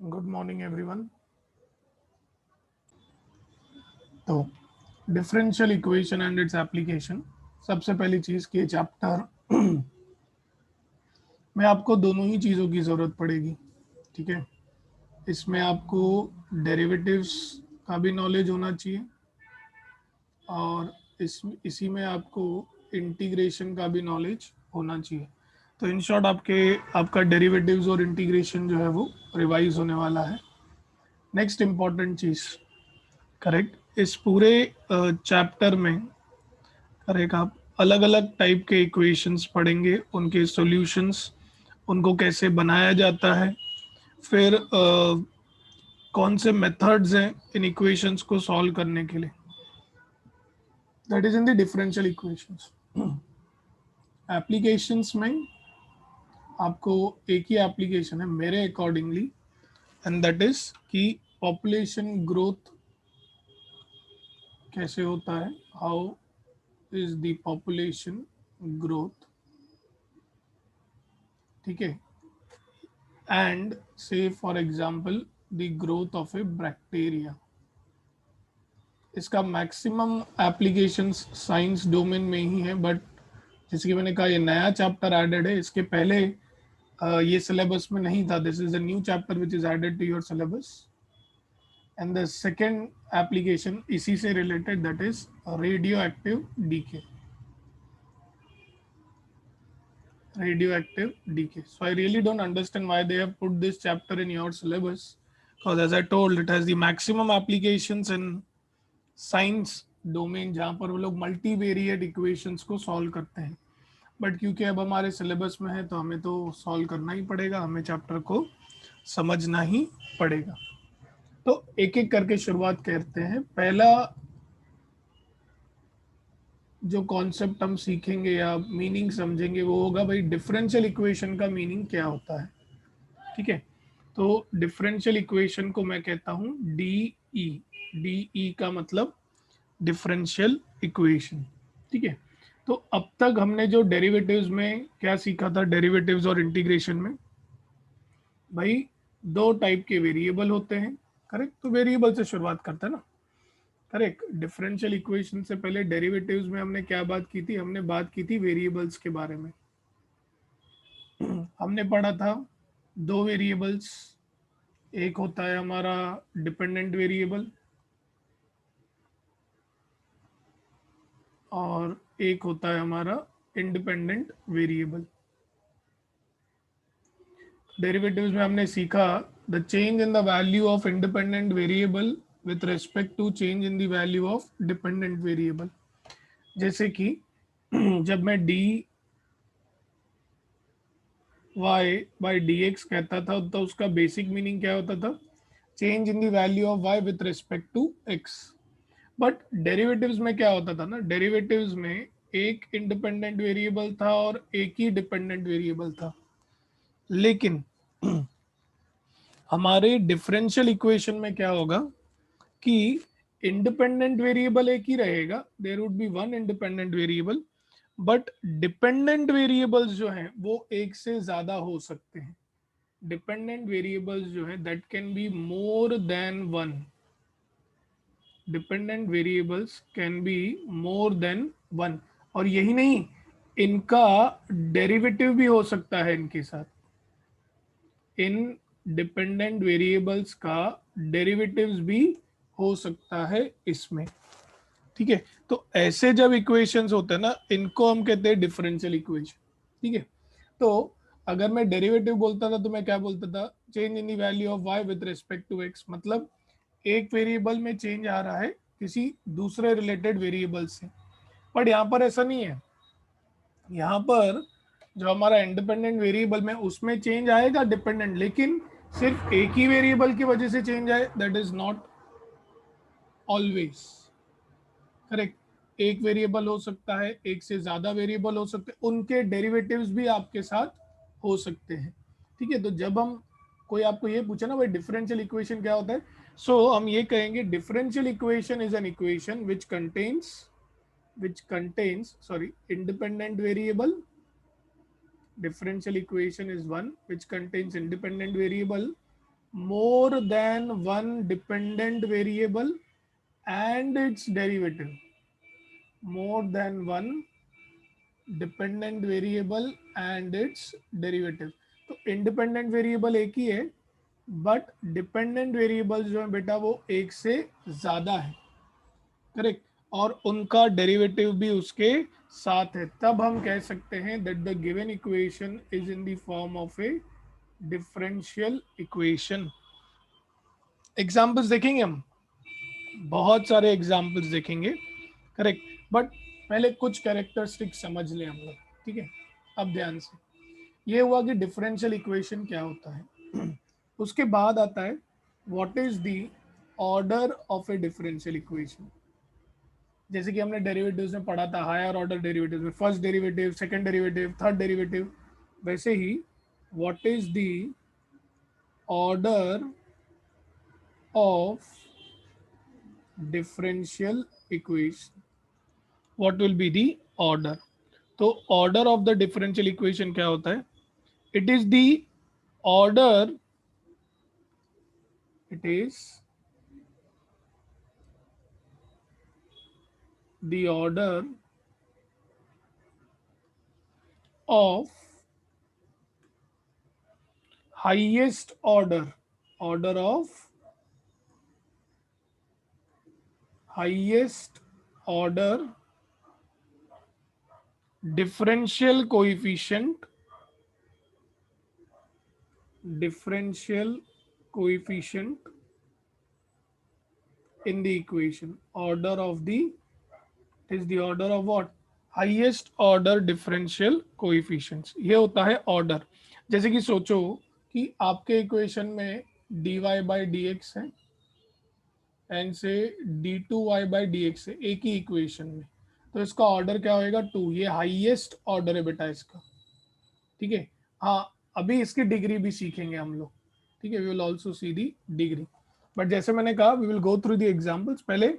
Good morning everyone. तो differential equation and its application, सबसे पहली चीज़ कि चैप्टर में आपको दोनों ही चीज़ों की ज़रूरत पड़ेगी। ठीक है, इसमें आपको डेरिवेटिव्स का भी नॉलेज होना चाहिए और इसी में आपको इंटीग्रेशन का भी नॉलेज होना चाहिए। तो इन शॉर्ट आपका डेरिवेटिव्स और इंटीग्रेशन जो है वो रिवाइज होने वाला है। नेक्स्ट इम्पॉर्टेंट चीज़, करेक्ट, इस पूरे चैप्टर में करेक्ट आप अलग अलग टाइप के इक्वेशंस पढ़ेंगे, उनके सॉल्यूशंस, उनको कैसे बनाया जाता है, फिर कौन से मेथड्स हैं इन इक्वेशंस को सॉल्व करने के लिए। That is in the differential equations. Applications में आपको एक ही एप्लीकेशन है मेरे अकॉर्डिंगली, एंड दैट इज कि पॉपुलेशन ग्रोथ कैसे होता है, how is the population growth. ठीक है, एंड से for example the growth of A bacteria. इसका मैक्सिमम एप्लीकेशंस साइंस डोमेन में ही है, बट जैसे कि मैंने कहा ये नया चैप्टर एडेड है, इसके पहले ये सिलेबस में नहीं था। This is a new chapter which is added to your syllabus. And the second application इसी से रिलेटेड, that is radioactive decay. Radioactive decay. So I really don't understand why they have put this chapter in your syllabus, because as I told, it has the maximum applications in science domain, जहाँ पर वो लोग multivariate equations को solve करते हैं। But क्योंकि अब हमारे सिलेबस में है तो हमें तो सॉल्व करना ही पड़ेगा, हमें चैप्टर को समझना ही पड़ेगा। तो एक एक करके शुरुआत करते हैं। पहला जो कॉन्सेप्ट हम सीखेंगे या मीनिंग समझेंगे वो होगा भाई डिफरेंशियल इक्वेशन का मीनिंग क्या होता है। ठीक है, तो डिफरेंशियल इक्वेशन को मैं कहता हूं डी ई। डी ई का मतलब डिफरेंशियल इक्वेशन। ठीक है, तो अब तक हमने जो डेरिवेटिव्स में क्या सीखा था, डेरिवेटिव्स और इंटीग्रेशन में भाई दो टाइप के वेरिएबल होते हैं। करेक्ट, तो वेरिएबल से शुरुआत करते हैं ना। करेक्ट, डिफरेंशियल इक्वेशन से पहले डेरिवेटिव्स में हमने क्या बात की थी, हमने बात की थी वेरिएबल्स के बारे में। हमने पढ़ा था दो वेरिएबल्स, एक होता है हमारा डिपेंडेंट वेरिएबल और एक होता है हमारा इंडिपेंडेंट वेरिएबल। डेरिवेटिव्स में हमने सीखा the change in the value of independent variable with respect to change in the value of dependent variable. जैसे कि जब मैं D Y by D X कहता था तो उसका बेसिक मीनिंग क्या होता था, change in the value of Y with respect to X. But derivatives में क्या होता था ना, डेरिवेटिव्स में एक इंडिपेंडेंट वेरिएबल था और एक ही डिपेंडेंट वेरिएबल था। लेकिन हमारे डिफरेंशियल इक्वेशन में क्या होगा कि इंडिपेंडेंट वेरिएबल एक ही रहेगा, there would be one independent variable, but dependent variables जो हैं वो एक से ज्यादा हो सकते हैं। डिपेंडेंट वेरिएबल्स जो है that can be more than one. Dependent variables can be more than one. और यही नहीं, इनका डेरिवेटिव भी हो सकता है इनके साथ। इन डिपेंडेंट वेरिएबल्स का डेरिवेटिव्स भी हो सकता है इसमें। ठीक है, तो ऐसे जब इक्वेशंस होते हैं ना, इनको हम कहते हैं डिफरेंशियल इक्वेशन। ठीक है, तो अगर मैं डेरिवेटिव बोलता था तो मैं क्या बोलता था, change in the value of Y with respect to X. मतलब एक वेरिएबल में चेंज आ रहा है किसी दूसरे रिलेटेड वेरिएबल से। बट यहाँ पर ऐसा नहीं है, यहाँ पर जो हमारा इंडिपेंडेंट वेरिएबल में उसमें चेंज आएगा डिपेंडेंट, लेकिन सिर्फ एक ही वेरिएबल की वजह से चेंज आए, that is not always correct. एक वेरिएबल हो सकता है, एक से ज्यादा वेरिएबल हो सकते हैं, उनके डेरिवेटिव्स भी आपके साथ हो सकते हैं। ठीक है, तो जब हम कोई आपको ये पूछे ना भाई डिफरेंशियल इक्वेशन क्या होता है, सो हम ये कहेंगे differential equation is an equation which contains sorry independent variable. Differential equation is one which contains independent variable more than one dependent variable and its derivative, more than one dependent variable and it's derivative. तो independent variable एक ही है, but dependent variable जो है बेटा वो एक से ज्यादा है, करेक्ट, और उनका डेरिवेटिव भी उसके साथ है। तब हम कह सकते हैं that the given equation is in the form of a differential equation. Examples देखेंगे हम, बहुत सारे एग्जाम्पल्स देखेंगे, करेक्ट, बट पहले कुछ कैरेक्टरिस्टिक समझ लें हम लोग, ठीक है। अब ध्यान से, ये हुआ कि डिफरेंशियल इक्वेशन क्या होता है। उसके बाद आता है what is the order of a differential equation. जैसे कि हमने डेरिवेटिव्स में पढ़ा था, हायर ऑर्डर डेरिवेटिव्स में first derivative, second derivative, third derivative, वैसे ही what is the order of differential equation, what will be the order. तो order of the differential equation क्या होता है? It is the order, it is the order of highest order, order of highest order differential coefficient, differential coefficient in the equation, order of the, it is the order of what, highest order differential coefficients, ये होता है order. जैसे कि सोचो कि आपके equation में dy by D x है एंड से d2y/dx है एक ही इक्वेशन में, तो इसका ऑर्डर क्या होएगा? 2। ये हाईएस्ट ऑर्डर है बेटा इसका, ठीक है। हाँ, अभी इसकी डिग्री भी सीखेंगे हम लोग, ठीक है, we will also see the degree, but जैसे मैंने कहा we will go through the examples. पहले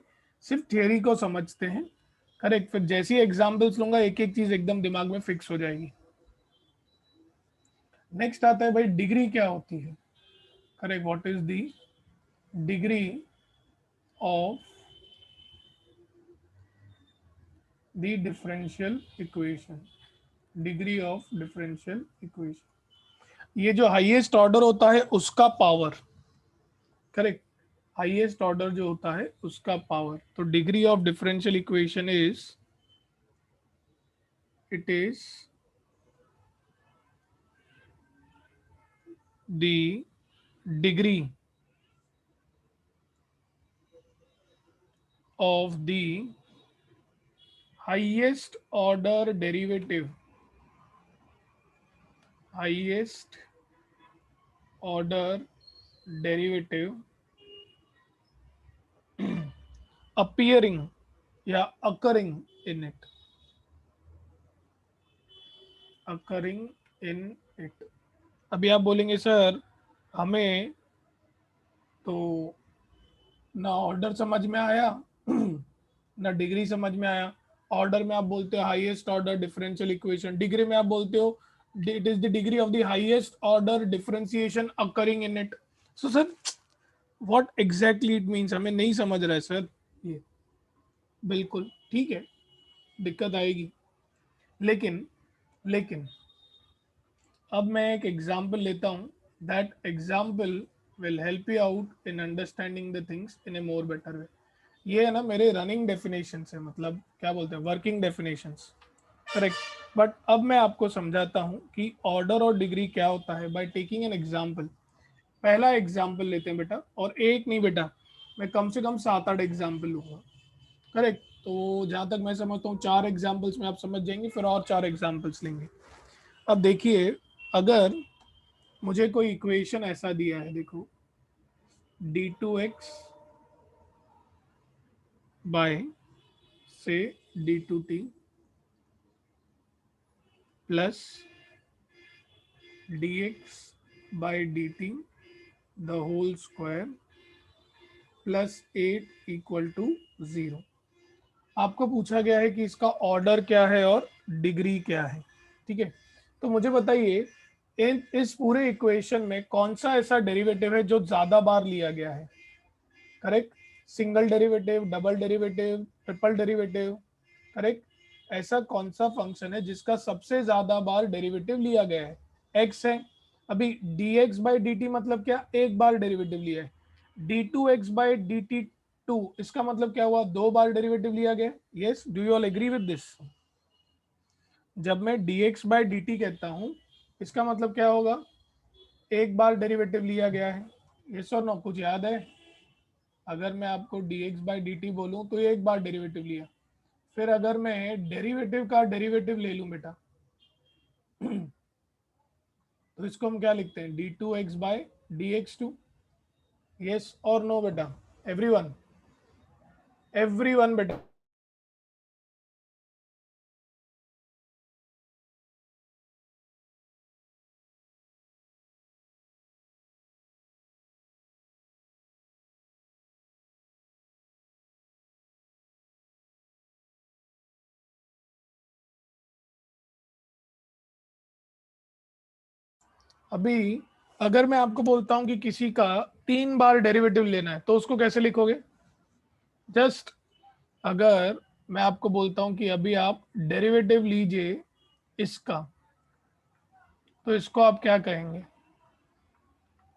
सिर्फ थियोरी को समझते हैं, करेक्ट, फिर जैसी एग्जांपल्स लूंगा एक एक चीज एकदम दिमाग में फिक्स हो जाएगी। नेक्स्ट आता है भाई डिग्री क्या होती है, correct, what is the degree of the differential equation, degree of differential equation, ये जो हाईएस्ट ऑर्डर होता है उसका पावर, करेक्ट, हाईएस्ट ऑर्डर जो होता है उसका पावर। तो degree of differential equation is, it is the degree of the highest order derivative, highest order derivative appearing या occurring in it, occurring in it। अभी आप बोलेंगे सर हमें तो ना ऑर्डर समझ में आया ना डिग्री समझ में आया। ऑर्डर में आप बोलते हो highest order differential equation, degree में आप बोलते हो it is the degree of the highest order differentiation occurring in it. So sir what exactly it means, हमें नहीं समझ रहा है सर ये। बिल्कुल ठीक है, दिक्कत आएगी, लेकिन लेकिन अब मैं एक एग्जाम्पल लेता हूँ, that example will help you out in understanding the things in A more better way. ये है ना मेरे रनिंग डेफिनेशन है, मतलब क्या बोलते हैं वर्किंग डेफिनेशंस, करेक्ट। बट अब मैं आपको समझाता हूँ कि ऑर्डर और डिग्री क्या होता है बाय टेकिंग एन एग्जाम्पल। पहला एग्जाम्पल लेते हैं बेटा, और एक नहीं बेटा, मैं कम से कम 7-8 एग्जाम्पल लूंगा, करेक्ट। तो जहां तक मैं समझता हूँ 4 एग्जाम्पल्स में आप समझ जाएंगे, फिर और 4 एग्जाम्पल्स लेंगे। अब देखिए, अगर मुझे कोई इक्वेशन ऐसा दिया है, देखो d2x बाय से d2t plus dx by dt the whole square plus 8 equal to 0। आपको पूछा गया है कि इसका ऑर्डर क्या है और डिग्री क्या है, ठीक है। तो मुझे बताइए इस पूरे इक्वेशन में कौन सा ऐसा डेरिवेटिव है जो ज्यादा बार लिया गया है? Correct, single derivative, double derivative, triple derivative, correct. ऐसा कौन सा फंक्शन है जिसका सबसे ज्यादा बार डेरिवेटिव लिया गया है? एक्स है। अभी dx बाई dt मतलब क्या? एक बार डेरिवेटिव लिया है। d2x बाई dt2 इसका मतलब क्या हुआ? दो बार डेरिवेटिव लिया गया। Yes, do you all agree with this? जब मैं dx बाई dt कहता हूं इसका मतलब क्या होगा? एक बार डेरिवेटिव लिया गया है। यस और नो, कुछ याद है? अगर मैं आपको dx बाई dt बोलूं तो ये एक बार डेरिवेटिव लिया। फिर अगर मैं डेरिवेटिव का डेरिवेटिव ले लूं बेटा तो इसको हम क्या लिखते हैं? d2x by dx2। यस और नो बेटा? एवरीवन, एवरीवन बेटा। अभी अगर मैं आपको बोलता हूं कि किसी का 3 बार डेरिवेटिव लेना है तो उसको कैसे लिखोगे? जस्ट, अगर मैं आपको बोलता हूं कि अभी आप डेरिवेटिव लीजिए इसका, तो इसको आप क्या कहेंगे?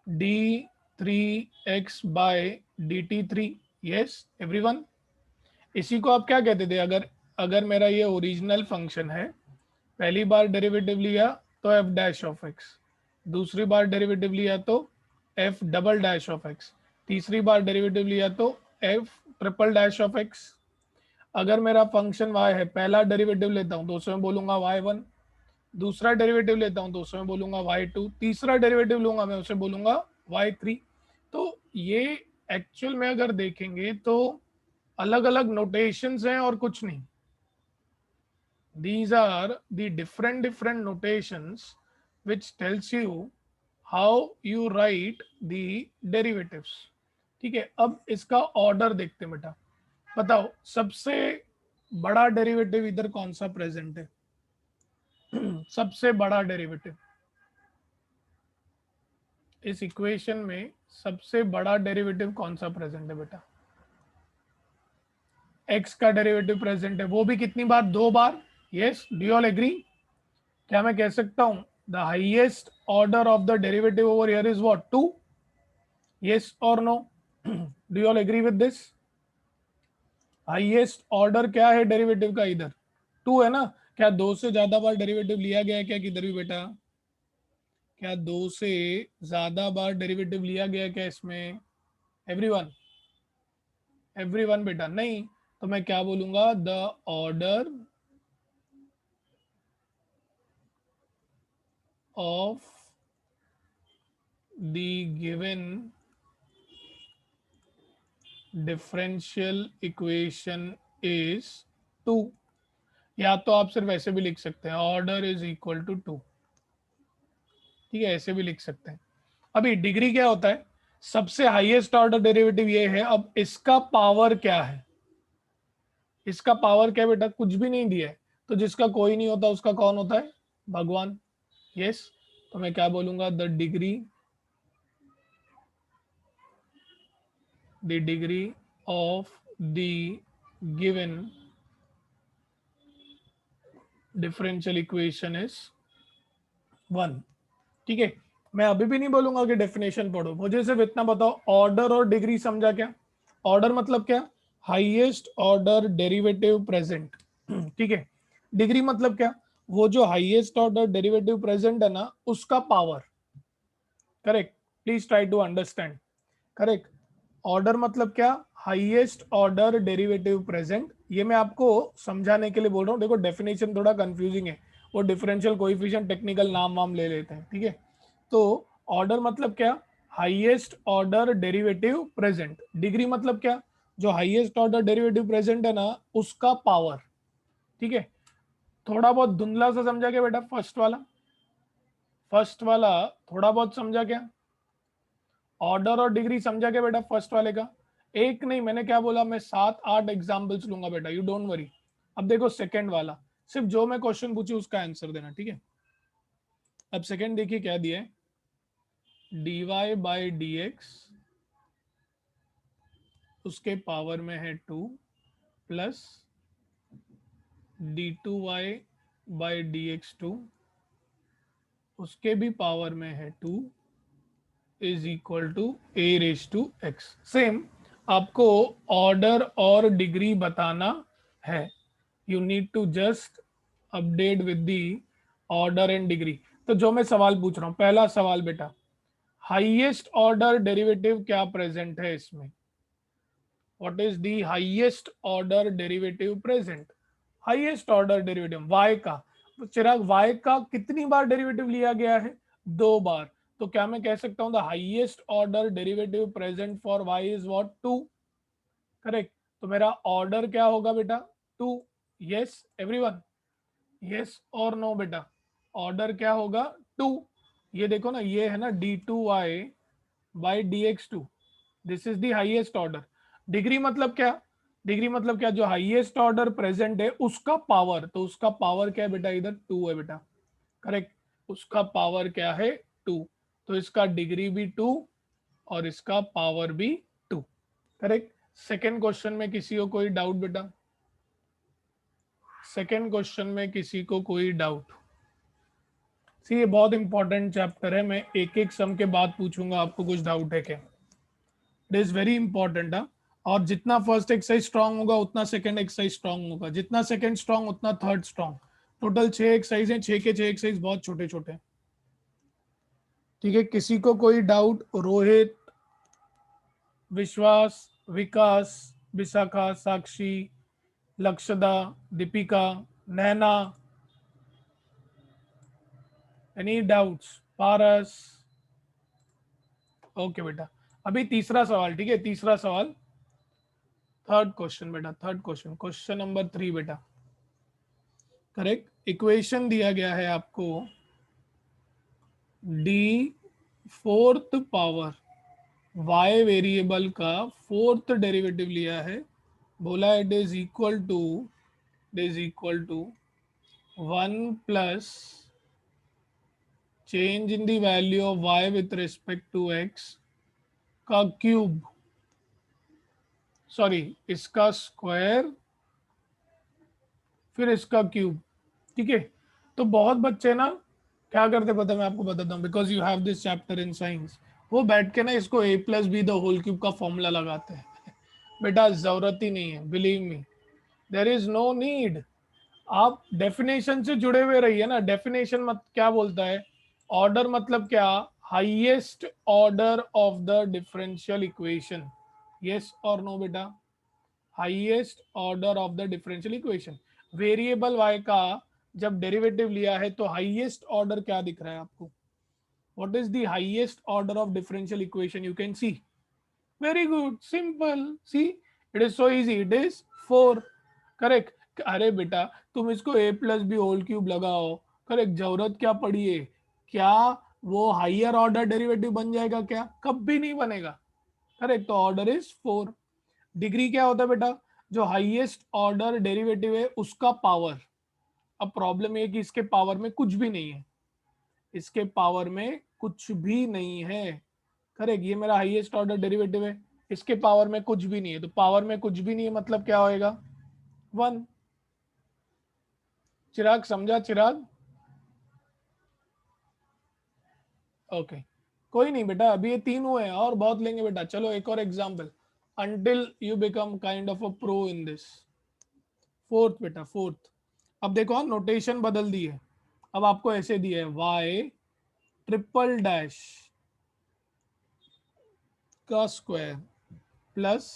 d3x bye dt3। Yes everyone, इसी को आप क्या कहते थे? अगर अगर मेरा ये ओरिजिनल फंक्शन है, पहली बार डेरिवेटिव लिया तो एफ डैश ऑफ एक्स, दूसरी बार डेरिवेटिव लिया तो F double dash of x, तीसरी बार डेरिवेटिव लिया तो F triple dash of x. अगर मेरा फंक्शन y है, पहला डेरिवेटिव लेता हूं तो उसमें बोलूंगा y1, दूसरा डेरिवेटिव लेता हूं तो उसमें बोलूंगा y2, तीसरा डेरिवेटिव लूंगा मैं उसे बोलूंगा y3। तो ये एक्चुअल में अगर देखेंगे तो अलग अलग नोटेशंस हैं और कुछ नहीं। These are the different notations which tells you how you write the derivatives। ठीक है, अब इसका ऑर्डर देखते हैं बेटा। बताओ सबसे बड़ा डेरिवेटिव इधर कौन सा प्रेजेंट है? सबसे बड़ा डेरिवेटिव इस इक्वेशन में, सबसे बड़ा डेरिवेटिव कौन सा प्रेजेंट है बेटा? x का डेरिवेटिव प्रेजेंट है, वो भी कितनी बार? 2 बार। Yes, do you all agree? क्या मैं कह सकता हूं the highest order of the derivative over here is what? 2। Yes और no? Do you all agree with this? Highest order क्या है डेरिवेटिव का? इधर 2 है ना? क्या 2 से ज्यादा बार डेरिवेटिव लिया गया है क्या किधर भी बेटा? क्या 2 से ज्यादा बार डेरिवेटिव लिया गया है क्या इसमें? एवरीवन, एवरीवन बेटा नहीं। तो मैं क्या बोलूंगा? The order of the given differential equation is 2। या तो आप सिर्फ ऐसे भी लिख सकते हैं, ऑर्डर इज इक्वल टू 2। ठीक है, ऐसे भी लिख सकते हैं। अभी डिग्री क्या होता है? सबसे हाईएस्ट ऑर्डर डेरिवेटिव ये है। अब इसका पावर क्या है? इसका पावर क्या बेटा? कुछ भी नहीं दिया है। तो जिसका कोई नहीं होता उसका कौन होता है? भगवान। यस, तो मैं क्या बोलूंगा? The degree of the given differential equation is 1। ठीक है, मैं अभी भी नहीं बोलूंगा कि डेफिनेशन पढ़ो, मुझे सिर्फ इतना बताओ, ऑर्डर और डिग्री समझा क्या? ऑर्डर मतलब क्या? Highest order derivative present. ठीक है, डिग्री मतलब क्या? वो जो हाईएस्ट ऑर्डर डेरिवेटिव प्रेजेंट है ना, उसका power. Correct, please try to understand. Correct, order मतलब क्या? Highest order derivative present. ये मैं आपको समझाने के लिए बोल रहा हूँ। देखो डेफिनेशन थोड़ा कंफ्यूजिंग है, वो डिफरेंशियल कोएफिशिएंट टेक्निकल नाम वाम ले लेते हैं। ठीक है, तो ऑर्डर मतलब क्या? Highest order derivative present. Degree मतलब क्या? जो हाईएस्ट ऑर्डर डेरिवेटिव प्रेजेंट है ना, उसका पावर। ठीक है, थोड़ा बहुत धुंधला सा समझा क्या बेटा? फर्स्ट वाला थोड़ा बहुत समझा क्या? ऑर्डर और डिग्री समझा क्या बेटा फर्स्ट वाले का? एक नहीं, मैंने क्या बोला? मैं 7-8 एग्जाम्पल्स लूंगा बेटा, यू डोंट वरी। अब देखो सेकंड वाला, सिर्फ जो मैं क्वेश्चन पूछी उसका आंसर देना। ठीक है, अब सेकंड देखिए क्या दिया है, dy बाई डी एक्स उसके पावर में है 2 plus d2y by D x two उसके भी पावर में है 2 is equal to A raise to X. Same आपको ऑर्डर और डिग्री बताना है, you need to just update with the order and degree. तो जो मैं सवाल पूछ रहा हूं, पहला सवाल बेटा, हाईएस्ट ऑर्डर डेरिवेटिव क्या प्रेजेंट है इसमें? What is the highest order derivative present? Highest order derivative y का, तो चिराग y का कितनी बार डेरिवेटिव लिया गया है? 2 बार। तो क्या मैं कह सकता हूं the highest order derivative present for y is what? 2। Correct. तो मेरा ऑर्डर क्या होगा बेटा? 2। यस एवरीवन, यस और नो बेटा? ऑर्डर क्या होगा? 2। ये देखो ना, ये है ना d2y by D x two, this is the highest order. Degree मतलब क्या? डिग्री मतलब क्या? जो हाईएस्ट ऑर्डर प्रेजेंट है उसका पावर, तो उसका पावर क्या है बेटा? इधर 2 है बेटा। करेक्ट, उसका पावर क्या है? 2। तो इसका डिग्री भी 2 और इसका पावर भी 2। करेक्ट। सेकेंड क्वेश्चन में किसी को कोई डाउट बेटा? सेकेंड क्वेश्चन में किसी को कोई डाउट? सी ये बहुत इंपॉर्टेंट चैप्टर है, मैं एक एक सम के बाद पूछूंगा आपको कुछ डाउट है क्या। It is very important. और जितना फर्स्ट एक्सरसाइज स्ट्रांग होगा उतना सेकंड एक्सरसाइज स्ट्रांग होगा, जितना सेकंड स्ट्रांग उतना थर्ड स्ट्रांग। टोटल 6 एक्सरसाइज हैं, 6 के 6 एक्सरसाइज बहुत छोटे छोटे। ठीक है, किसी को कोई doubt? Rohit, Vishwas, Vikas, Vishakha, Sakshi, Lakshada, Deepika, Naina, any doubts? Paras? Okay बेटा, अभी तीसरा सवाल। ठीक है, तीसरा सवाल, थर्ड क्वेश्चन बेटा, थर्ड क्वेश्चन, क्वेश्चन नंबर 3 बेटा। करेक्ट, इक्वेशन दिया गया है आपको D fourth power y variable का फोर्थ डेरिवेटिव लिया है, बोला it is equal to, it is equal to 1 plus change in the value of y with respect to x का क्यूब, सॉरी इसका स्क्वायर फिर इसका क्यूब। ठीक है, तो बहुत बच्चे ना क्या करते पता, मैं आपको बताता हूँ, because you have this chapter in science, वो बैठ के ना इसको a plus B the whole cube का फॉर्मूला लगाते हैं। बेटा जरूरत ही नहीं है, believe me, there is no need. आप डेफिनेशन से जुड़े हुए रहिए ना। डेफिनेशन मत क्या बोलता है? ऑर्डर मतलब क्या? Highest order of the differential equation. Yes और नो बेटा? Highest order of the differential equation. Variable y का जब डेरिवेटिव लिया है तो हाईएस्ट ऑर्डर क्या दिख रहा है आपको? What is the highest order of differential equation? You can see, very good, simple, see it is so easy, it is 4। Correct. अरे बेटा तुम इसको a plus B whole cube लगाओ, करेक्ट, जरूरत क्या पड़ी है? क्या वो हाइयर ऑर्डर डेरिवेटिव बन जाएगा? क्या कभी नहीं बनेगा। करेक्ट, तो ऑर्डर इज 4। डिग्री क्या होता है बेटा? जो हाईएस्ट ऑर्डर डेरिवेटिव है उसका पावर। अब प्रॉब्लम ये कि इसके पावर में कुछ भी नहीं है, इसके पावर में कुछ भी नहीं है। करेक्ट, ये मेरा हाईएस्ट ऑर्डर डेरिवेटिव है, इसके पावर में कुछ भी नहीं है, तो पावर में कुछ भी नहीं है मतलब क्या होएगा? 1। चिराग समझा? चिराग ओके, कोई नहीं बेटा, अभी ये 3 हुए हैं और बहुत लेंगे बेटा। चलो एक और example, until you become kind of a pro in this. Fourth बेटा, फोर्थ। अब देखो नोटेशन बदल दी है, अब आपको ऐसे दिया है वाई ट्रिपल डैश का square plus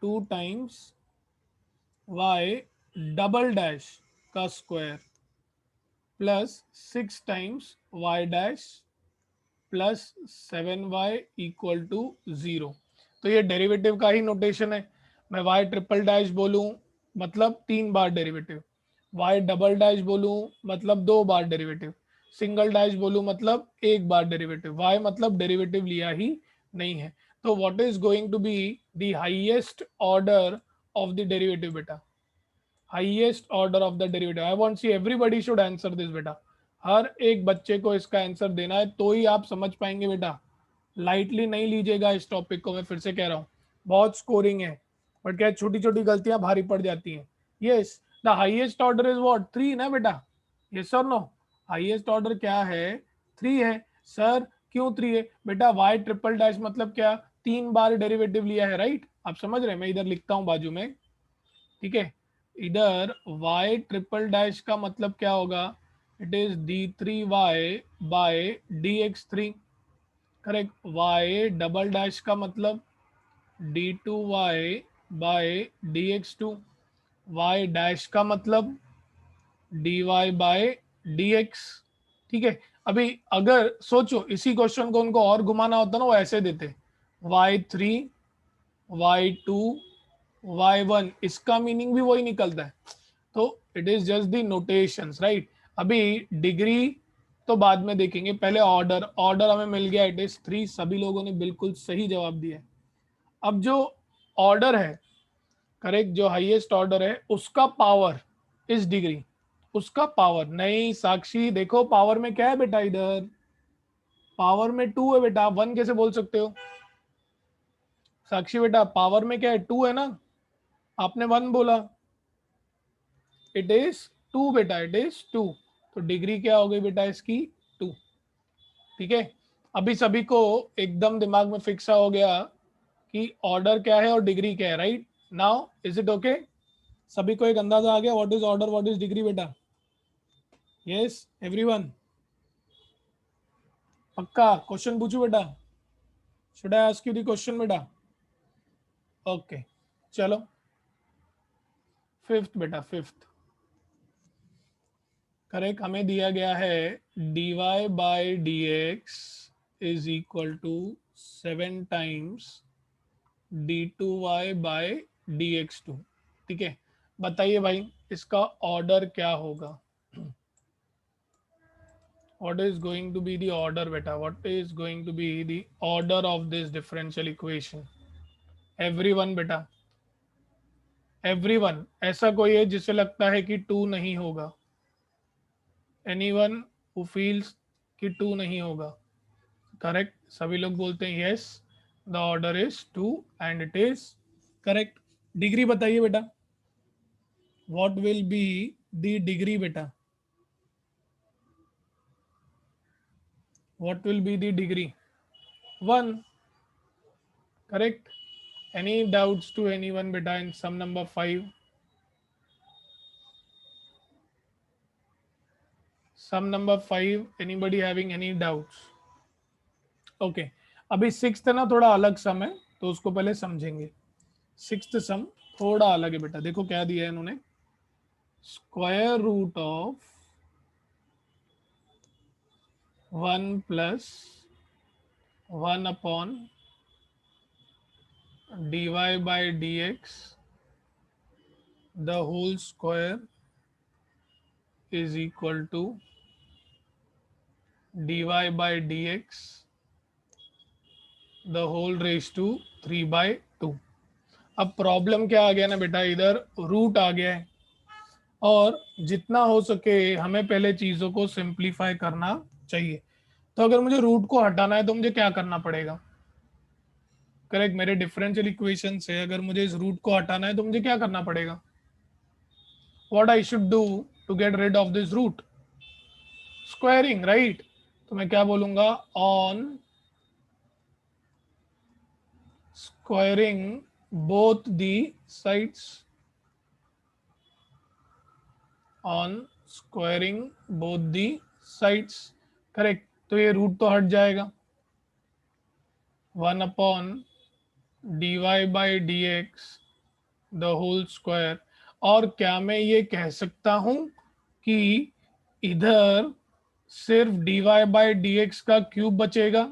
2 times y double dash का square plus 6 times y dash plus 7y equal to 0। तो ये डेरिवेटिव का ही नोटेशन है। मैं y ट्रिपल डैश बोलूं मतलब 3 बार डेरिवेटिव, y डबल डैश बोलूं मतलब 2 बार डेरिवेटिव, सिंगल डैश बोलूं मतलब 1 बार डेरिवेटिव, y मतलब डेरिवेटिव लिया ही नहीं है। तो what is going to be the highest order of the derivative बेटा? Highest order of the derivative, I want see everybody should answer this बेटा। हर एक बच्चे को इसका आंसर देना है, तो ही आप समझ पाएंगे बेटा। लाइटली नहीं लीजिएगा इस टॉपिक को, मैं फिर से कह रहा हूँ। बहुत स्कोरिंग है, बट क्या छोटी छोटी गलतियां भारी पड़ जाती हैं। Yes, the highest order is what, 3 ना बेटा। यस और नो, हाईएस्ट ऑर्डर क्या है, 3 है। सर क्यों 3 है बेटा, वाई ट्रिपल डैश मतलब क्या, 3 बार डेरिवेटिव लिया है, राइट। आप समझ रहे हैं, मैं इधर लिखता हूं बाजू में, ठीक है। इधर y ट्रिपल डैश का मतलब क्या होगा, it is d3y by dx3, करेक्ट। y डबल डैश का मतलब d2y by dx2, y dash का मतलब dy बाय dx, ठीक है। अभी अगर सोचो इसी क्वेश्चन को उनको और घुमाना होता ना, वो ऐसे देते y3 y2 y1, इसका मीनिंग भी वही निकलता है। तो it is just the notations, right. अभी डिग्री तो बाद में देखेंगे, पहले ऑर्डर। ऑर्डर हमें मिल गया, इट इज 3। सभी लोगों ने बिल्कुल सही जवाब दिया है। अब जो ऑर्डर है, करेक्ट, जो हाईएस्ट ऑर्डर है उसका पावर इस डिग्री, उसका पावर नहीं। साक्षी देखो पावर में क्या है बेटा, इधर पावर में 2 है बेटा, 1 कैसे बोल सकते हो। साक्षी बेटा पावर में क्या है, 2 है ना, आपने 1 बोला। इट इज 2 बेटा, इट इज 2। तो डिग्री क्या हो गई बेटा इसकी, 2, ठीक है। अभी सभी को एकदम दिमाग में फिक्स हो गया कि ऑर्डर क्या है और डिग्री क्या है, right. Now is it okay, सभी को एक अंदाजा आ गया what is order what is degree बेटा। यस एवरीवन, पक्का। क्वेश्चन पूछू बेटा, should I ask you the question बेटा। ओके चलो, फिफ्थ बेटा, फिफ्थ, करेक्ट। हमें दिया गया है dy by D x is equal to 7 times d2y by dx2, ठीक है। बताइए भाई इसका ऑर्डर क्या होगा, what is going to be the order beta, what is going to be the order of this differential equation। everyone बेटा, everyone, ऐसा कोई है जिसे लगता है कि 2 नहीं होगा, anyone who feels कि 2 नहीं होगा, करेक्ट। सभी लोग बोलते हैं yes, the order is 2 and it is correct. Degree बताइए बेटा, what will be the degree बेटा, what will be the degree, 1, correct. Any doubts to anyone बेटा in sum number 5, sum number 5, anybody having any doubts. Okay, अभी sixth है ना, थोड़ा अलग सम है, तो उसको पहले समझेंगे। सिक्स्थ सम थोड़ा अलग है बेटा, देखो क्या दिया है इन्होंने, square root of 1 plus 1 upon dy by dx the whole square is equal to dy by dx the whole raise to 3/2। अब प्रॉब्लम क्या आ गया ना बेटा, इधर रूट आ गया है, और जितना हो सके हमें पहले चीज़ों को सिंप्लीफाई करना चाहिए। तो अगर मुझे रूट को हटाना है तो मुझे क्या करना पड़ेगा, करेक्ट। मेरे डिफरेंशियल इक्वेशन से अगर मुझे इस रूट को हटाना है तो मुझे क्या करना पड़ेगा, what I should do to get rid of this root, squaring, right. तो मैं क्या बोलूंगा, on squaring both the sides, on squaring both the sides, correct. तो ये रूट तो हट जाएगा, 1 upon dy by D x the whole square. और क्या मैं ये कह सकता हूं कि इधर सिर्फ dy बाई डी एक्स का क्यूब बचेगा,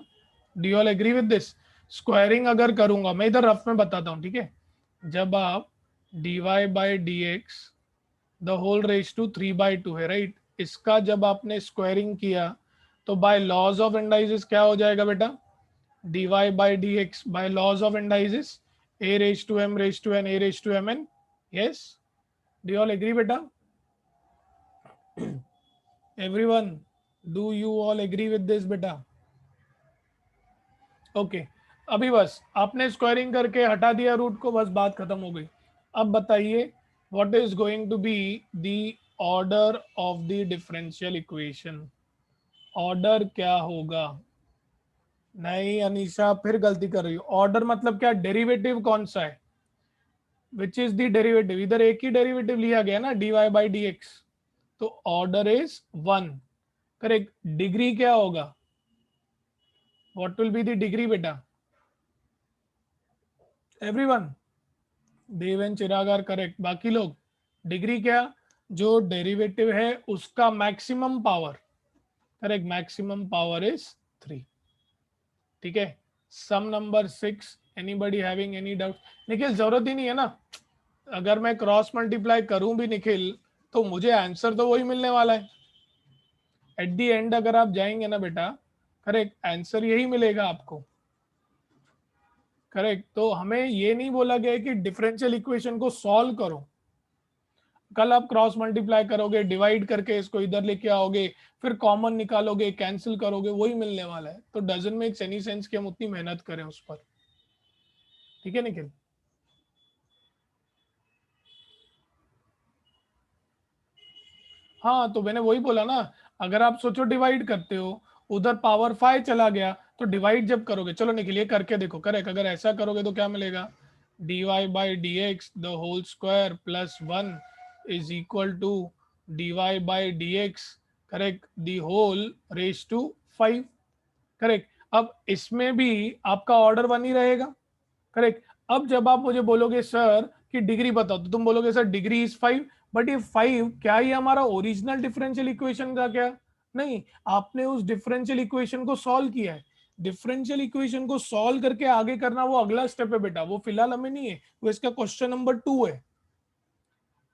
the all agree with this. Squaring अगर करूंगा, मैं इधर रफ में बताता हूं, ठीक है। जब आप dy by D x the whole raise to 3/2 है, राइट। इसका जब आपने स्क्वायरिंग किया तो बाय लॉज ऑफ इंडाइसिस क्या हो जाएगा बेटा, dy by dx by laws of indices a raised to m raised to n a raised to mn। yes, do you all agree beta, everyone। Do you all agree with this बेटा? Okay, अभी बस आपने squaring करके हटा दिया root को, बस बात खत्म हो गई। अब बताइए what is going to be the order of the differential equation? Order क्या होगा? नहीं अनीशा, फिर गलती कर रही हो। ऑर्डर मतलब क्या? डेरिवेटिव कौन सा है? Which is the derivative? इधर एक ही डेरिवेटिव लिया गया ना, dy बाई डी एक्स, तो ऑर्डर इज 1। करेक्ट। डिग्री क्या होगा? What will be the degree बेटा? एवरीवन, देवेन चिरागार करेक्ट। बाकी लोग? डिग्री क्या? जो डेरिवेटिव है उसका maximum power. Correct, maximum power is 3। ठीक है। Sum number 6, anybody having any doubt? Nikhil जरूरत ही नहीं है ना, अगर मैं क्रॉस मल्टीप्लाई करूं भी निखिल, तो मुझे आंसर तो वही मिलने वाला है। एट दी एंड अगर आप जाएंगे ना बेटा, करेक्ट, आंसर यही मिलेगा आपको। करेक्ट। तो हमें ये नहीं बोला गया है कि डिफरेंशियल इक्वेशन को सॉल्व करो। कल आप क्रॉस मल्टीप्लाई करोगे, डिवाइड करके इसको इधर लेके आओगे, फिर कॉमन निकालोगे, कैंसिल करोगे, वही मिलने वाला है। तो डजंट मेक एनी सेंस कि हम उतनी मेहनत करें उस पर। ठीक है निखिल? हाँ, तो मैंने वही बोला ना, अगर आप सोचो डिवाइड करते हो, उधर पावर 5 चला गया, तो डिवाइड जब करोगे, चलो निखिल ये करके देखो। करेक्ट, अगर ऐसा करोगे तो क्या मिलेगा? dy by D x the whole square plus 1 is equal to dy by D x, correct, the whole raise to 5। Correct. अब इसमें भी आपका ऑर्डर 1 ही रहेगा। करेक्ट। अब जब आप मुझे बोलोगे सर कि डिग्री बताओ, तो तुम बोलोगे सर डिग्री इज 5। बट ये 5 क्या ये हमारा ओरिजिनल डिफरेंशियल इक्वेशन का क्या? नहीं, आपने उस डिफरेंशियल इक्वेशन को सॉल्व किया है। डिफरेंशियल इक्वेशन को सॉल्व करके आगे करना वो अगला स्टेप है बेटा, वो फिलहाल हमें नहीं है, वो इसका क्वेश्चन नंबर 2 है।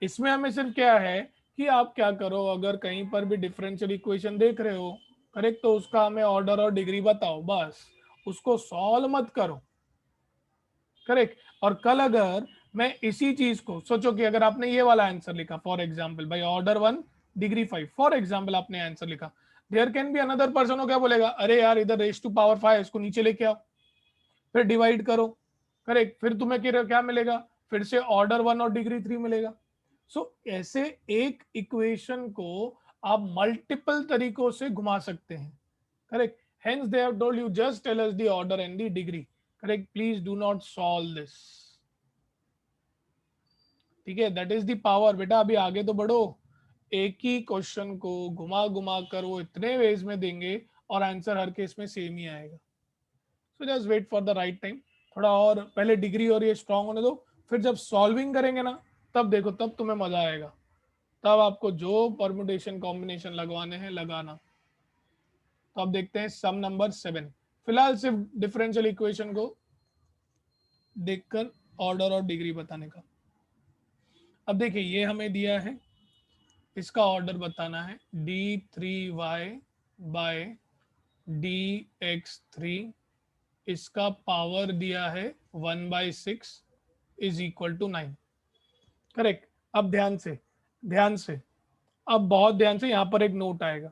इसमें हमें सिर्फ क्या है कि आप क्या करो, अगर कहीं पर भी डिफरेंशियल इक्वेशन देख रहे हो, करेक्ट, तो उसका हमें ऑर्डर और डिग्री बताओ, बस उसको सॉल्व मत करो। करेक्ट। और कल अगर मैं इसी चीज को सोचो कि अगर आपने ये वाला आंसर लिखा, फॉर एग्जाम्पल भाई ऑर्डर 1 डिग्री 5, फॉर एग्जाम्पल आपने आंसर लिखा, there can be another person, हो क्या बोलेगा, अरे यार इधर रेज टू पावर 5 इसको नीचे लेके आओ, फिर डिवाइड करो। करेक्ट, फिर तुम्हें क्या मिलेगा? फिर से ऑर्डर 1 और डिग्री 3 मिलेगा। सो ऐसे एक इक्वेशन को आप मल्टीपल तरीकों से घुमा सकते हैं। Correct. Hence they have told you just tell us the order and the degree. Correct, please do not solve this. ठीक है, दैट इज द पावर बेटा। अभी आगे तो बढ़ो, एक ही क्वेश्चन को घुमा घुमा कर वो इतने वेज में देंगे और आंसर हर केस में सेम ही आएगा। So just wait for the right time. थोड़ा और पहले डिग्री और ये स्ट्रांग होने दो, फिर जब सॉल्विंग करेंगे ना, तब देखो, तब तुम्हें मजा आएगा। तब आपको जो परमुटेशन कॉम्बिनेशन लगवाने हैं लगाना। तो अब देखते हैं सम नंबर 7। फिलहाल सिर्फ डिफरेंशियल इक्वेशन को देखकर ऑर्डर और डिग्री बताने का। अब देखिए ये हमें दिया है, इसका ऑर्डर बताना है, d3y बाय dx3, इसका पावर दिया है 1/6 इज इक्वल टू 9। करेक्ट। अब ध्यान से, ध्यान से, अब बहुत ध्यान से, यहां पर एक नोट आएगा।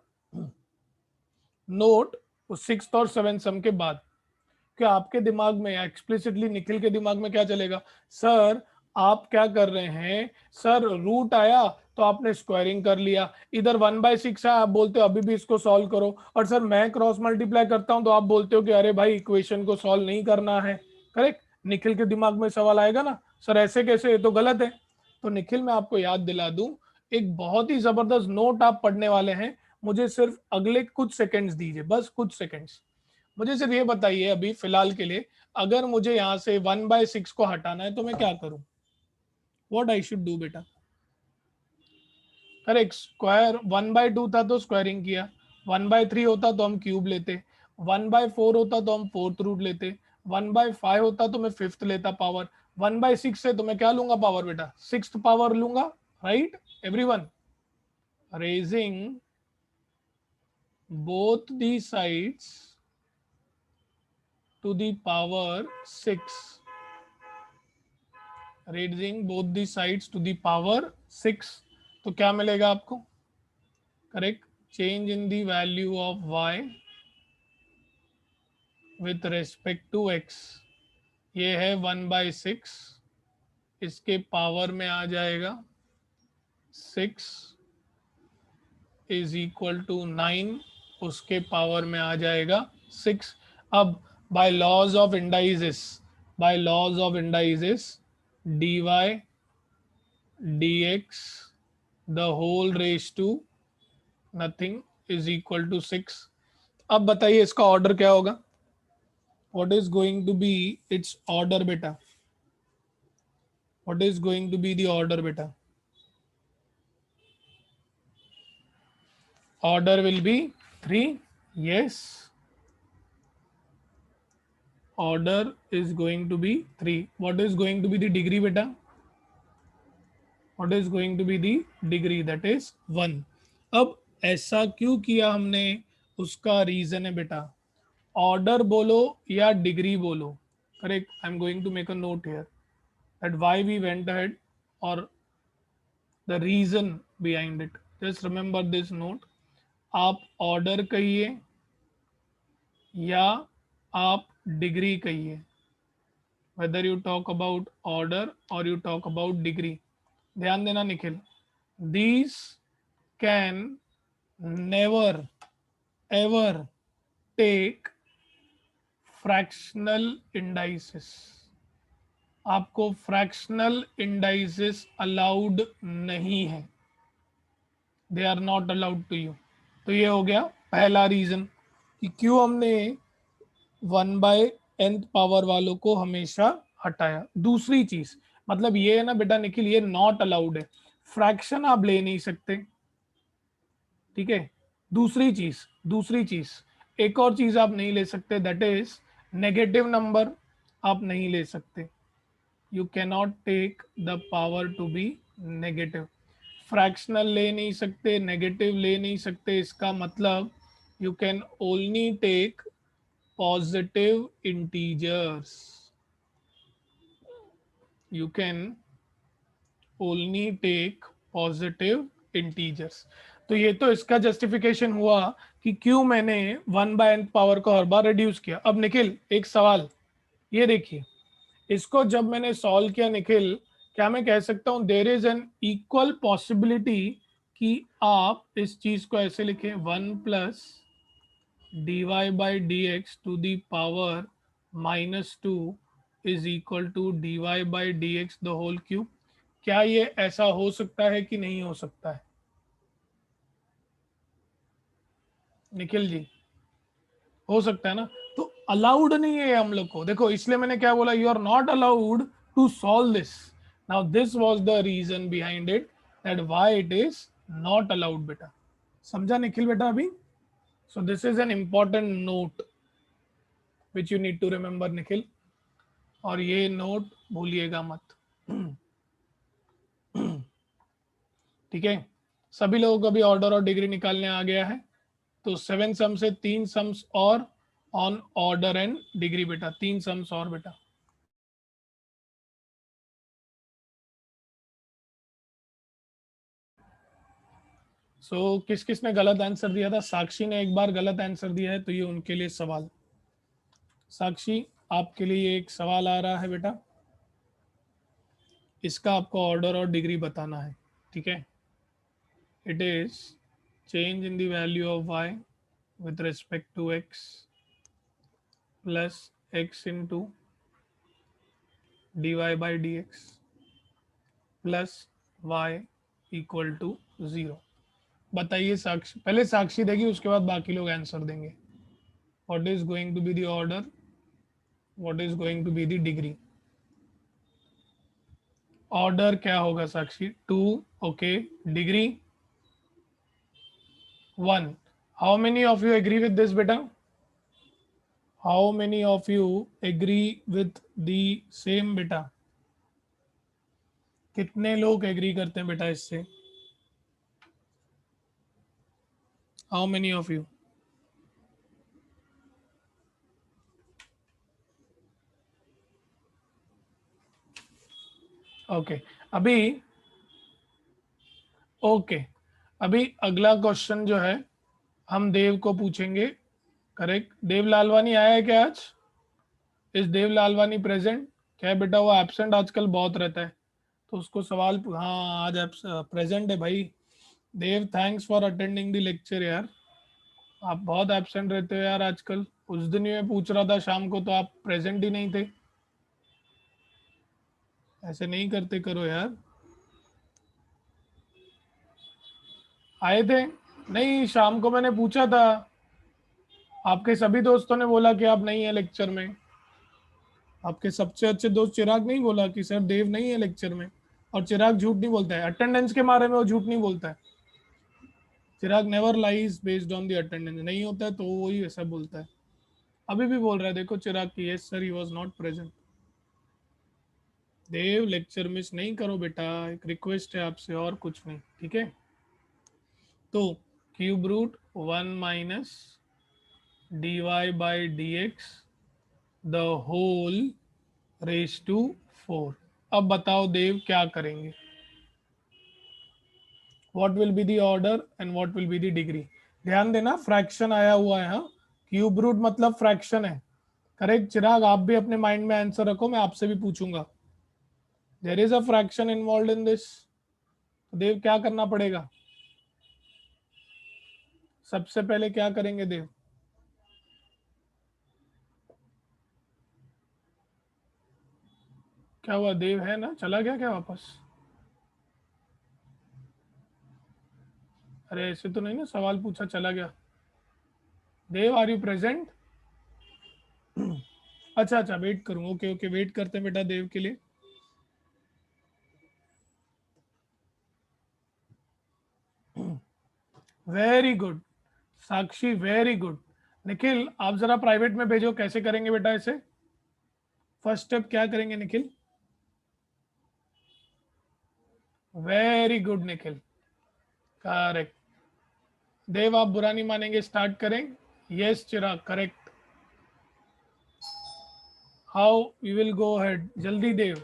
नोट, सिक्स और सेवन सम के बाद क्या आपके दिमाग में या एक्सप्लिसिटली निखिल के दिमाग में क्या चलेगा? सर आप क्या कर रहे हैं? सर रूट आया तो आपने स्क्वायरिंग कर लिया, इधर 1/6 है, आप बोलते हो अभी भी इसको सॉल्व करो, और सर मैं क्रॉस मल्टीप्लाई करता हूं तो आप बोलते हो कि अरे भाई इक्वेशन को सॉल्व नहीं करना है। करेक्ट। निखिल के दिमाग में सवाल आएगा ना, सर ऐसे कैसे, ये तो गलत है। तो निखिल मैं आपको याद दिला दूं, एक बहुत ही जबरदस्त नोट आप पढ़ने वाले हैं। मुझे सिर्फ अगले कुछ सेकंड्स दीजिए, बस कुछ सेकंड्स। मुझे सिर्फ ये बताइए अभी फिलहाल के लिए, अगर मुझे यहां से 1/6 को हटाना है तो मैं क्या करूं? व्हाट आई शुड डू बेटा? करेक्ट, स्क्वायर 1/2 था तो स्क्वायरिंग किया, 1/3 होता तो हम क्यूब लेते, 1/4 होता तो हम फोर्थ रूट लेते, 1/5 होता तो मैं फिफ्थ लेता पावर, 1/6 से तो मैं क्या लूंगा पावर बेटा? सिक्स पावर लूंगा। Right everyone, raising both the sides to the power 6, raising both the sides to the power 6, तो क्या मिलेगा आपको? Correct, change in the value of y with respect to x, ये है 1/6, इसके पावर में आ जाएगा 6 इज इक्वल टू 9, उसके पावर में आ जाएगा 6। अब by laws of indices, by laws of indices dy dx the whole raise to nothing is equal to 6। अब बताइए इसका ऑर्डर क्या होगा? What is going to be its order बेटा? What is going to be the order बेटा? Order will be 3। yes, order is going to be 3. What is going to be the degree beta? What is going to be the degree? That is 1. अब ऐसा क्यों किया हमने, उसका reason है बेटा, order बोलो या डिग्री बोलो, correct, I am going to make a note here that why we went ahead और the reason behind it. Just remember this note, आप ऑर्डर कहिए या आप डिग्री कहिए, whether you talk about order or you talk about degree, ध्यान देना निखिल, these can never ever take fractional indices, आपको फ्रैक्शनल इंडाइसेस अलाउड नहीं है, they are not allowed to you. तो ये हो गया पहला रीजन कि क्यों हमने 1/n पावर वालों को हमेशा हटाया। दूसरी चीज, मतलब ये है ना बेटा निखिल, ये नॉट अलाउड है, फ्रैक्शन आप ले नहीं सकते, ठीक है। दूसरी चीज एक और चीज आप नहीं ले सकते, दैट इज नेगेटिव नंबर आप नहीं ले सकते, you cannot take the power to be negative. Fractional ले नहीं सकते, नेगेटिव ले नहीं सकते, इसका मतलब you can only take positive integers, you can only take positive integers। तो ये तो इसका जस्टिफिकेशन हुआ कि क्यों मैंने 1/n पावर को हर बार रिड्यूस किया। अब निखिल एक सवाल, ये देखिए, इसको जब मैंने सॉल्व किया निखिल, क्या मैं कह सकता हूं there is an equal possibility कि आप इस चीज को ऐसे लिखें 1 + dy by dx to the power -2 is equal to dy by dx the whole cube? क्या ये ऐसा हो सकता है कि नहीं हो सकता है निखिल जी? हो सकता है ना? तो अलाउड नहीं है हम लोग को, देखो इसलिए मैंने क्या बोला, you are not allowed to solve this. Now this was the reason behind it, that why it is not allowed बेटा। समझा निखिल बेटा अभी? So this is an important note which you need to remember Nikhil, और ये note भूलिएगा मत, ठीक है। सभी लोगों को भी ऑर्डर और डिग्री निकालने आ गया है, तो 7 सम से 3 सम्स और ऑन ऑर्डर एंड डिग्री बेटा, 3 सम्स और बेटा। सो किस किस ने गलत आंसर दिया था? साक्षी ने एक बार गलत आंसर दिया है, तो ये उनके लिए सवाल। साक्षी आपके लिए एक सवाल आ रहा है बेटा, इसका आपको ऑर्डर और डिग्री बताना है, ठीक है। It is change in the value of y with respect to x plus x into dy by dx plus y equal to 0। बताइए साक्षी, पहले साक्षी देगी उसके बाद बाकी लोग आंसर देंगे। What is going to be the order, what is going to be the degree? Order क्या होगा Sakshi? 2, okay. Degree 1। How many of you agree with this बेटा? How many of you agree with the same बेटा? कितने लोग agree करते हैं बेटा इससे? How many of you? Okay, अभी ओके, अभी अगला क्वेश्चन जो है हम देव को पूछेंगे। करेक्ट। देव लालवानी आया है क्या आज? इस देव लालवानी प्रेजेंट? क्या है बेटा, वो एब्सेंट आजकल बहुत रहता है, तो उसको सवाल हाँ आज प्रेजेंट है भाई। Dev thanks for attending the lecture यार। आप बहुत एब्सेंट रहते हो यार आजकल। उस दिन ही मैं पूछ रहा था शाम को तो आप प्रेजेंट ही नहीं थे। ऐसे नहीं करते करो यार। आए थे? नहीं, शाम को मैंने पूछा था। आपके सभी दोस्तों ने बोला कि आप नहीं है लेक्चर में। आपके सबसे अच्छे दोस्त चिराग नहीं बोला कि सर देव नहीं है लेक्चर में। और चिराग झूठ नहीं बोलता है, अटेंडेंस के बारे में वो झूठ नहीं बोलता है। Chirag never lies based on the attendance, नहीं होता है तो वही वैसा बोलता है। अभी भी बोल रहा है देखो चिराग की, yes sir he was not present. Dev lecture miss नहीं करो बेटा, एक रिक्वेस्ट है आपसे और कुछ नहीं, ठीक है। तो cube root 1 - dy by D x the whole raise to 4। अब बताओ देव क्या करेंगे? What will be the order and what will be the degree? ध्यान देना फ्रैक्शन आया हुआ है। हाँ, क्यूब रूट मतलब फ्रैक्शन है। करेक्ट चिराग, आप भी अपने माइंड में आंसर रखो, मैं आपसे भी पूछूंगा। There is a fraction involve in this. Dev क्या करना पड़ेगा? सबसे पहले क्या करेंगे देव? क्या हुआ, देव है ना, चला गया क्या वापस? अरे ऐसे तो नहीं ना, सवाल पूछा चला गया। देव आर यू प्रेजेंट? अच्छा अच्छा, वेट करूँ, ओके ओके, वेट करते हैं बेटा देव के लिए। वेरी गुड साक्षी, वेरी गुड। निखिल आप जरा प्राइवेट में भेजो, कैसे करेंगे बेटा इसे? फर्स्ट स्टेप क्या करेंगे Nikhil? Very good Nikhil, correct. Dev आप बुरा नहीं मानेंगे, स्टार्ट करें? Yes Chirag, correct. How we will go ahead, जल्दी देव।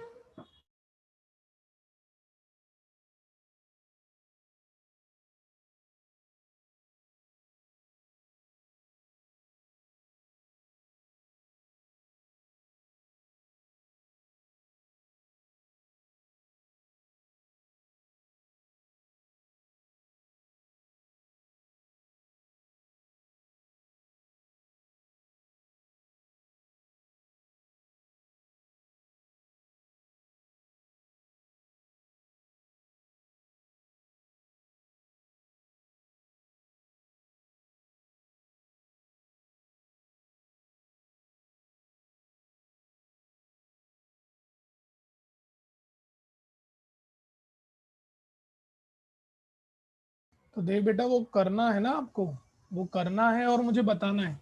तो देव बेटा वो करना है ना आपको, वो करना है और मुझे बताना है।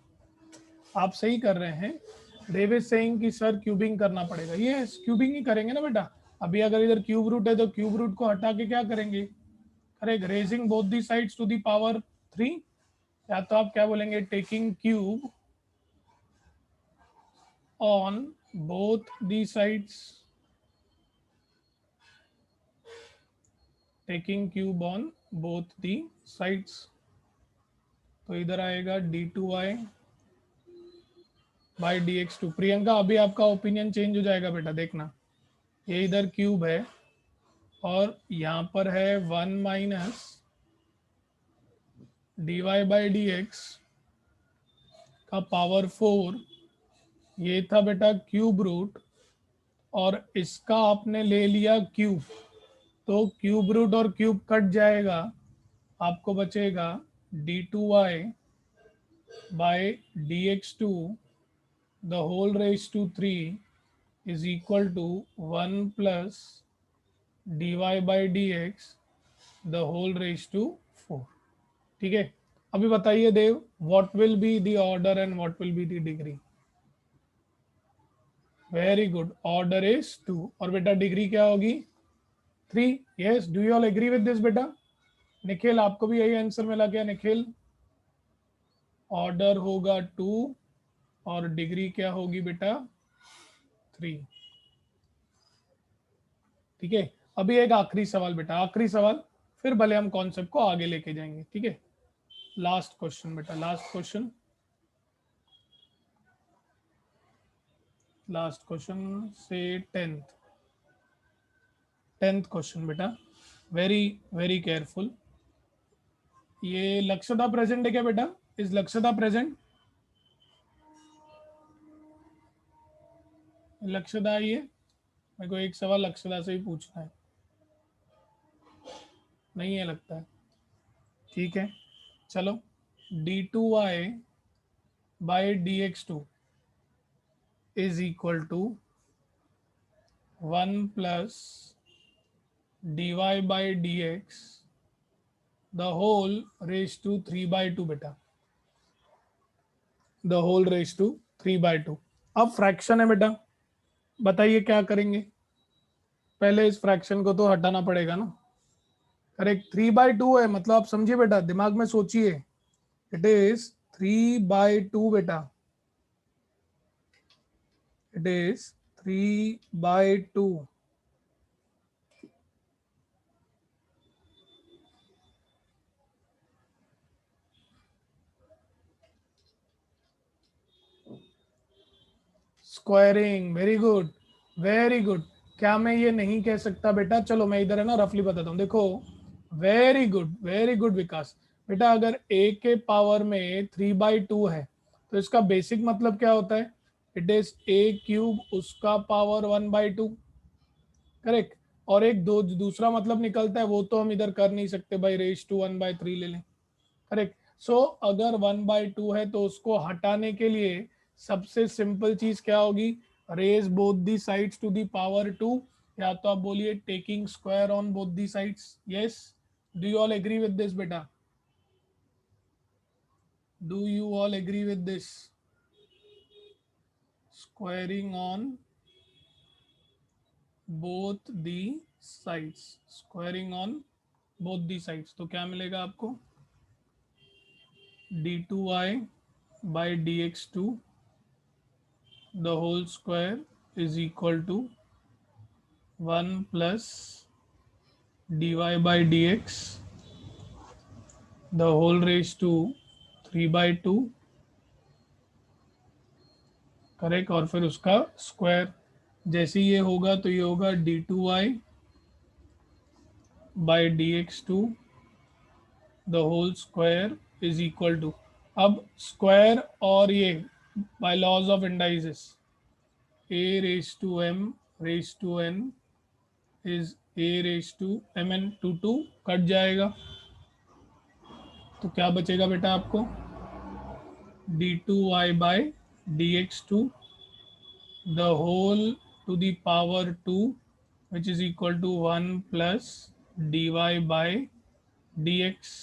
आप सही कर रहे हैं। देव इज सेइंग कि सर क्यूबिंग करना पड़ेगा, ये क्यूबिंग ही करेंगे ना बेटा। अभी अगर इधर क्यूब रूट है तो क्यूब रूट को हटा के क्या करेंगे? Correct, raising both the sides to the power 3। या तो आप क्या बोलेंगे, taking cube on both the sides, taking cube on both the sides. तो इधर आएगा d2y by D x two. Priyanka अभी आपका ओपिनियन चेंज हो जाएगा बेटा, देखना। ये इधर क्यूब है और यहाँ पर है 1 - dy बाई डी एक्स का पावर 4। ये था बेटा क्यूब रूट, और इसका आपने ले लिया क्यूब, तो क्यूब रूट और क्यूब कट जाएगा, आपको बचेगा d2y by D x to the whole raise to 3 is equal to 1 plus dy by D x the whole raise to 4। ठीक है, अभी बताइए Dev, what will be the order and what will be the degree? Very good, order is 2 और बेटा degree क्या होगी? 3। Yes, do you all agree with this बेटा? निखिल आपको भी यही आंसर मिला क्या निखिल? ऑर्डर होगा 2 और डिग्री क्या होगी बेटा? 3। ठीक है, अभी एक आखिरी सवाल बेटा, आखिरी सवाल, फिर भले हम कॉन्सेप्ट को आगे लेके जाएंगे, ठीक है। लास्ट क्वेश्चन बेटा, लास्ट क्वेश्चन, लास्ट क्वेश्चन से टेंथ क्वेश्चन बेटा, वेरी वेरी केयरफुल। ये लक्ष्यता प्रेजेंट है क्या बेटा? Is लक्ष्यता present? लक्ष्यता आई है? मेरे को एक सवाल लक्ष्यता से ही पूछना है। नहीं है लगता है। ठीक है, चलो। d2y by dx2 is equal to 1 plus dy by dx the whole raise to 3/2 बेटा, द होल रेज टू 3/2। अब फ्रैक्शन है बेटा, बताइए क्या करेंगे? पहले इस फ्रैक्शन को तो हटाना पड़ेगा ना। करेक्ट, 3/2 है, मतलब आप समझिए बेटा, दिमाग में सोचिए। इट इज 3/2 बेटा, it is 3/2। Squaring, very good, very good. क्या मैं ये नहीं कह सकता बेटा? चलो मैं इधर है ना रफली बताता हूँ, देखो। वेरी गुड विकास। बेटा अगर a के पावर में 3/2 है तो इसका बेसिक मतलब क्या होता है? इट इज a³ उसका पावर 1/2। करेक्ट। और एक दो दूसरा मतलब निकलता है, वो तो हम इधर कर नहीं सकते भाई, रेज टू 1/3 ले लें। करेक्ट। सो अगर 1/2 है तो उसको हटाने के लिए सबसे सिंपल चीज क्या होगी? Raise both the sides to the power 2, या तो आप बोलिए taking square on both the sides. Yes, do you all agree with this बेटा? Do you all agree with this? Squaring on both the sides, squaring on both the sides, तो क्या मिलेगा आपको? d2y by dx2 the whole square is equal to 1 plus dy by dx the whole raised to 3/2। Correct, और फिर उसका square. जैसे ये होगा तो ये होगा d2y by dx2 the whole square is equal to, अब स्क्वायर और ये by laws of indices a raised to m raised to n is a raised to mn to 2 cut जाएगा, तो क्या बचेगा बेटा आपको? d2y by dx2 the whole to the power 2 which is equal to 1 plus dy by dx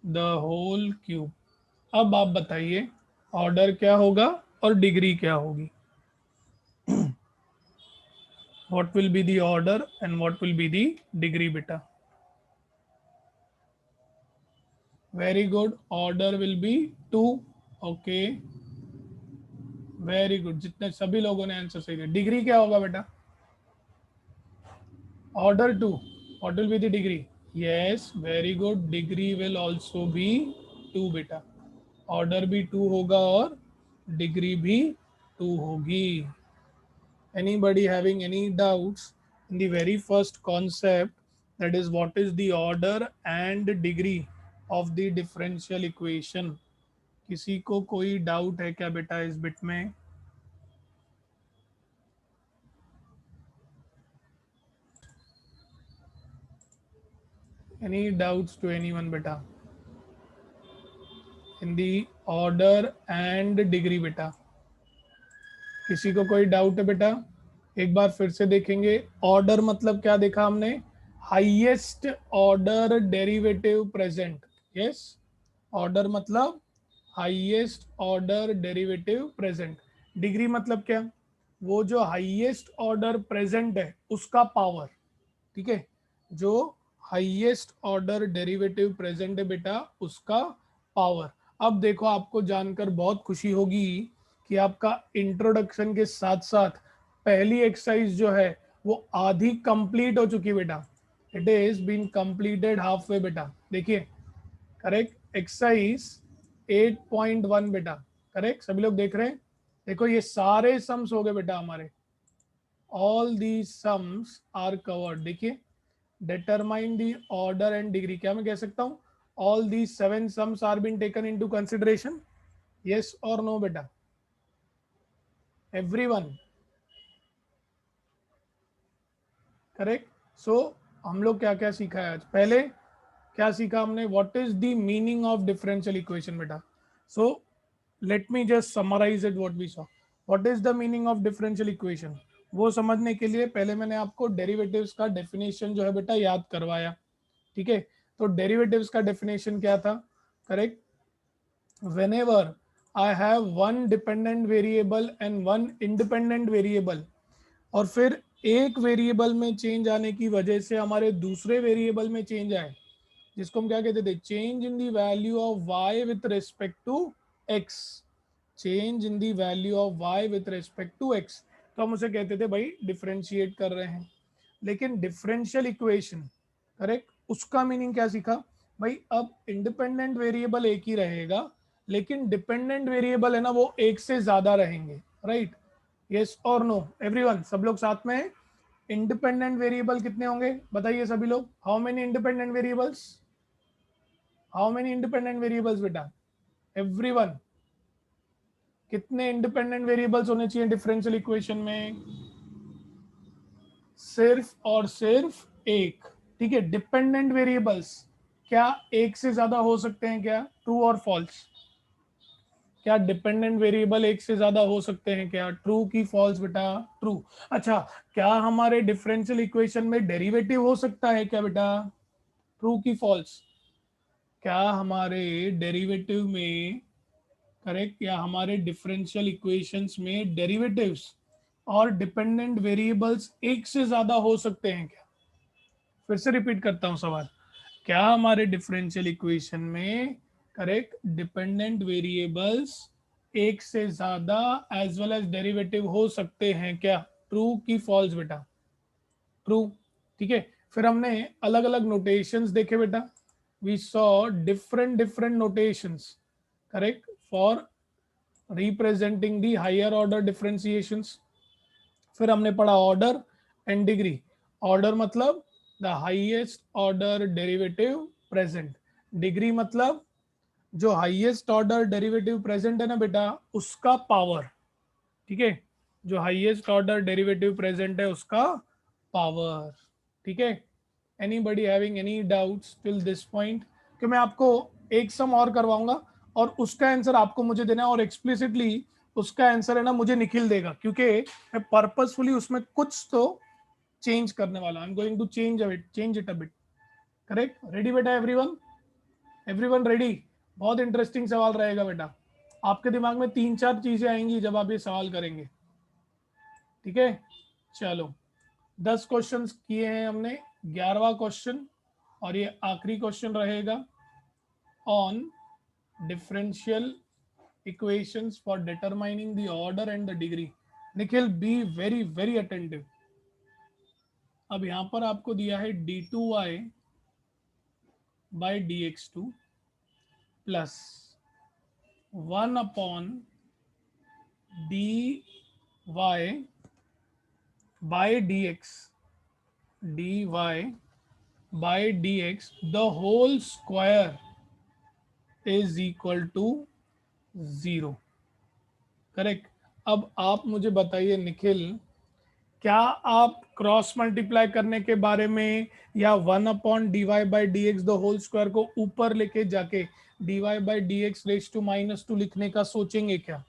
the whole cube। अब आप बताइए order क्या होगा और डिग्री क्या होगी? What will be the order and what will be the degree बेटा? Very good, order will be 2। Okay, very good, जितने सभी लोगों ने आंसर सही दिया। डिग्री क्या होगा बेटा? Order 2, what will be the degree? Yes, very good, degree will also be 2 बेटा। ऑर्डर भी 2 होगा और डिग्री भी 2 होगी। Anybody having any doubts in the very first concept, that is what is the order and degree of the differential equation? किसी को कोई doubt है क्या बेटा इस बिट में? Any doubts to anyone बेटा in the order and degree बेटा? किसी को कोई डाउट है बेटा? एक बार फिर से देखेंगे। ऑर्डर मतलब क्या देखा हमने? Highest order derivative present. Yes, order मतलब highest order derivative present. Degree मतलब क्या? वो जो हाईएस्ट ऑर्डर प्रेजेंट है उसका पावर। ठीक है, जो हाईएस्ट ऑर्डर डेरिवेटिव प्रेजेंट है बेटा उसका पावर। अब देखो, आपको जानकर बहुत खुशी होगी कि आपका इंट्रोडक्शन के साथ साथ पहली एक्सरसाइज जो है वो आधी कंप्लीट हो चुकी बेटा। It is been completed half way बेटा। देखिए, करेक्ट, एक्सरसाइज 8.1 बेटा, करेक्ट, सभी लोग देख रहे हैं? देखो ये सारे सम्स हो गए बेटा हमारे, all the sums are covered. देखिए, determine the order and degree, क्या मैं कह सकता हूँ all these 7 sums are being taken into consideration, yes or no बेटा, everyone, करेक्ट? सो हम लोग क्या क्या सीखा है आज? पहले क्या सीखा हमने? What is the meaning of differential equation बेटा? So let me just summarise it, what we saw. What is the meaning of differential equation? वो समझने के लिए पहले मैंने आपको डेरिवेटिव्स का डेफिनेशन जो है बेटा याद करवाया, ठीक है? तो डेरिवेटिव्स का डेफिनेशन क्या था? Correct, whenever I have one dependent variable and one independent variable, और फिर एक वेरिएबल में चेंज आने की वजह से हमारे दूसरे वेरिएबल में चेंज आए, जिसको हम क्या कहते थे? Change in the value of y with respect to x, change in the value of y with respect to x, तो हम उसे कहते थे भाई डिफरेंशिएट कर रहे हैं। लेकिन डिफरेंशियल इक्वेशन, करेक्ट, उसका मीनिंग क्या सीखा भाई? अब इंडिपेंडेंट वेरिएबल एक ही रहेगा, लेकिन डिपेंडेंट वेरिएबल है ना, वो एक से ज्यादा रहेंगे, राइट? यस और नो एवरीवन, सब लोग साथ में? इंडिपेंडेंट वेरिएबल कितने होंगे बताइए सभी लोग? How many independent variables? How many independent variables बेटा? एवरीवन, कितने इंडिपेंडेंट वेरिएबल्स होने चाहिए डिफरेंशियल इक्वेशन में? सिर्फ और सिर्फ एक, ठीक है? डिपेंडेंट वेरिएबल्स क्या एक से ज्यादा हो सकते हैं क्या? ट्रू और फॉल्स? क्या डिपेंडेंट वेरिएबल एक से ज्यादा हो सकते हैं क्या? ट्रू की फॉल्स बेटा? ट्रू। अच्छा, क्या हमारे डिफरेंशियल इक्वेशन में डेरिवेटिव हो सकता है क्या बेटा? ट्रू की फॉल्स? क्या हमारे डेरिवेटिव में, करेक्ट, या हमारे डिफरेंशियल इक्वेशंस में डेरिवेटिव्स और डिपेंडेंट वेरिएबल्स एक से ज्यादा हो सकते हैं क्या? फिर से रिपीट करता हूं सवाल, क्या हमारे डिफरेंशियल इक्वेशन में, करेक्ट, डिपेंडेंट वेरिएबल्स एक से ज्यादा एज वेल एज डेरिवेटिव हो सकते हैं क्या? ट्रू की फॉल्स बेटा? ट्रू, ठीक है? फिर हमने अलग अलग नोटेशंस देखे बेटा, we saw different different notations, correct, for representing the higher order differentiations. फिर हमने पढ़ा ऑर्डर एंड डिग्री। ऑर्डर मतलब the highest order derivative present, degree मतलब जो हाईएस्ट ऑर्डर डेरिवेटिव प्रेजेंट है ना बेटा, उसका पावर, ठीक है? जो हाईएस्ट ऑर्डर डेरिवेटिव प्रेजेंट है उसका पावर, ठीक है? Anybody having any doubts till this point? कि मैं आपको एक सम और करवाऊंगा और उसका आंसर आपको मुझे देना है, और एक्सप्लिसिटली उसका आंसर है ना मुझे निखिल देगा, क्योंकि मैं पर्पसफुली उसमें कुछ तो चेंज करने वाला, I am going to change it a bit, correct? Ready बेटा एवरीवन? Everyone ready? बहुत इंटरेस्टिंग सवाल रहेगा बेटा, आपके दिमाग में 3-4 चीजें आएंगी जब आप ये सवाल करेंगे, ठीक है? चलो, 10 क्वेश्चंस किए हैं हमने, 11वां क्वेश्चन और ये आखिरी क्वेश्चन रहेगा on differential equations for determining the order and the degree. Nikhil, be very very attentive. अब यहां पर आपको दिया है d2y by dx2 plus 1 upon dy by dy by dx the whole square is equal to 0, correct? अब आप मुझे बताइए निखिल, क्या आप क्रॉस मल्टीप्लाई करने के बारे में या 1 upon d Y by D x the whole square को ऊपर लेके जाके d Y by D x raise to -2 लिखने का सोचेंगे क्या?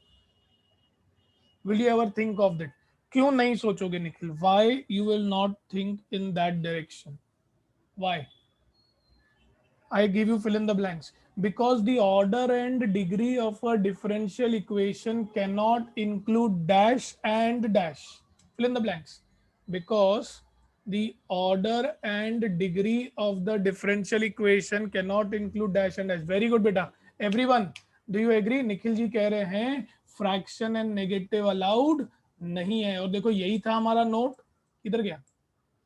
Will you ever think of that? क्यों नहीं सोचोगे Nikhil? Why you will not think in that direction? Why? I give you fill in the blanks. Because the order and degree of a differential equation cannot include dash and dash. Fill in the blanks. Because the order and degree of the differential equation cannot include dash and dash. Very good, beta. Everyone, do you agree? Nikhil ji कह रहे हैं fraction and negative allowed नहीं है। और देखो यही था हमारा नोट, किधर गया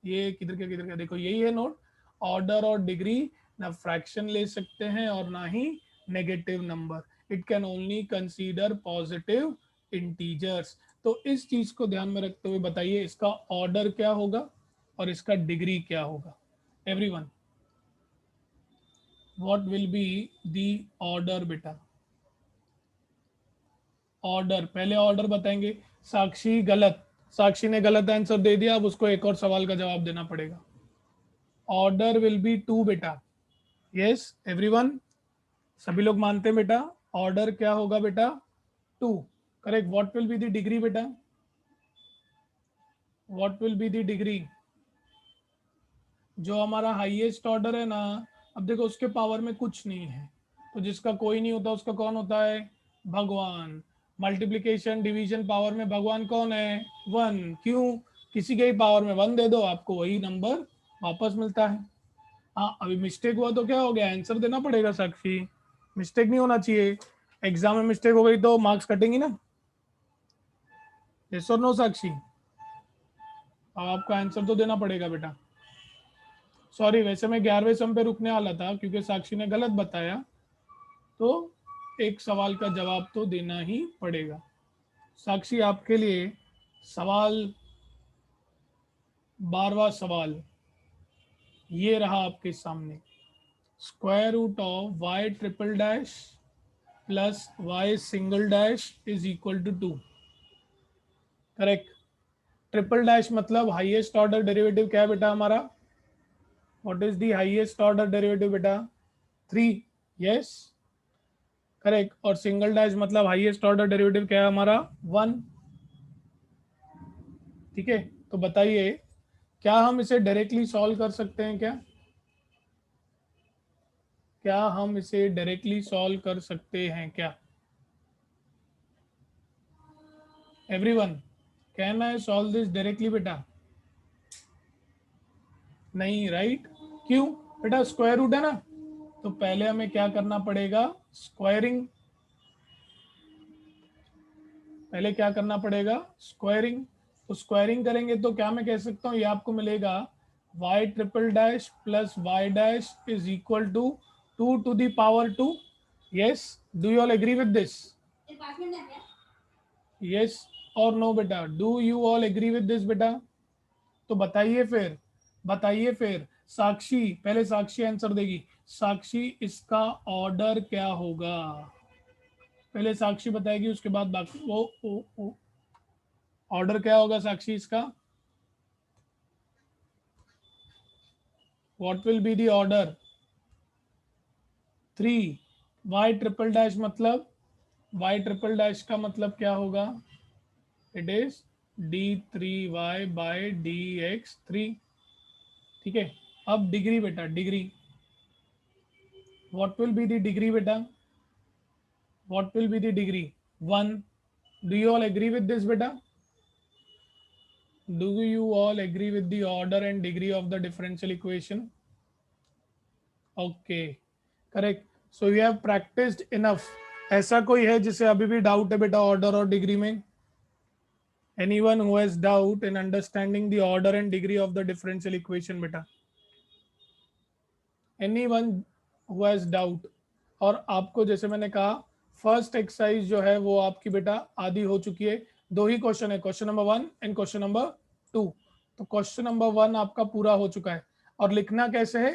ये? किधर गया? देखो यही है नोट, ऑर्डर और डिग्री ना फ्रैक्शन ले सकते हैं और ना ही negative number, it can only consider positive integers. तो इस चीज को ध्यान में रखते हुए बताइए इसका ऑर्डर क्या होगा और इसका डिग्री क्या होगा। Everyone, what will be the order बेटा? ऑर्डर, पहले ऑर्डर बताएंगे। साक्षी गलत, साक्षी ने गलत आंसर दे दिया, अब उसको एक और सवाल का जवाब देना पड़ेगा। ऑर्डर विल बी टू बेटा। यस एवरीवन, सभी लोग मानते हैं बेटा ऑर्डर क्या होगा बेटा? Two. Correct. What will be the degree बेटा? What will be the degree? जो हमारा हाईएस्ट ऑर्डर है ना, अब देखो उसके पावर में कुछ नहीं है, तो जिसका कोई नहीं होता उसका कौन होता है? भगवान। मल्टीप्लीकेशन डिवीजन पावर में भगवान कौन है? वन। क्यों? किसी के ही पावर में वन दे दो, आपको वही नंबर वापस मिलता है। हाँ, अभी मिस्टेक हुआ तो क्या हो गया? आंसर देना पड़ेगा साक्षी, मिस्टेक नहीं होना चाहिए। एग्जाम में मिस्टेक हो गई तो मार्क्स कटेंगी ना। यस और नो साक्षी? अब आपको आंसर तो देना पड़ेगा बेटा। सॉरी, वैसे मैं 11वें सम पे रुकने वाला था क्योंकि साक्षी ने गलत बताया, तो एक सवाल का जवाब तो देना ही पड़ेगा। साक्षी आपके लिए सवाल, 12वां सवाल ये रहा आपके सामने। Square root of y triple dash plus y single dash is equal to two. Correct. Triple dash मतलब हाईएस्ट ऑर्डर डेरिवेटिव क्या है बेटा हमारा? What is the highest order derivative बेटा? थ्री। Yes correct. और सिंगल डैश मतलब highest order derivative क्या है हमारा? वन। ठीक है, तो बताइए क्या हम इसे डायरेक्टली सॉल्व कर सकते हैं क्या? क्या हम इसे डायरेक्टली सॉल्व कर सकते हैं क्या? Everyone, can I solve this directly बेटा? नहीं, राइट? क्यों? बेटा स्क्वायर रूट है ना, तो पहले हमें क्या करना पड़ेगा? स्क्वायरिंग। पहले क्या करना पड़ेगा? स्क्वायरिंग। तो स्क्वायरिंग करेंगे तो क्या मैं कह सकता हूँ, ये आपको मिलेगा y triple dash plus y dash is equal to two to the power two. Yes, do you all agree with this? Yes और नो बेटा, do you all agree with this बेटा? तो बताइए फिर, बताइए फिर। साक्षी, पहले साक्षी आंसर देगी। साक्षी इसका ऑर्डर क्या होगा? पहले साक्षी बताएगी, उसके बाद बाकी वो ऑर्डर क्या होगा साक्षी इसका? What will be the order? Three. Y triple dash मतलब, वाई ट्रिपल डैश का मतलब क्या होगा? It is d three y by D x three. ठीक है। अब डिग्री बेटा, degree. What will be the degree बेटा? What will be the degree? One. Do you all agree with this बेटा? Do you all agree with the order and degree of the differential equation? Okay, correct. So you have practiced enough. ऐसा कोई है जिसे अभी भी doubt है बेटा order और डिग्री में? Anyone who has doubt in understanding the order and degree of the differential equation बेटा? Anyone who has doubt? और आपको जैसे मैंने कहा फर्स्ट एक्सरसाइज जो है वो आपकी बेटा आधी हो चुकी है। दो ही क्वेश्चन है, question number 1 and question number 2। तो क्वेश्चन नंबर 1 आपका पूरा हो चुका है। और लिखना कैसे है?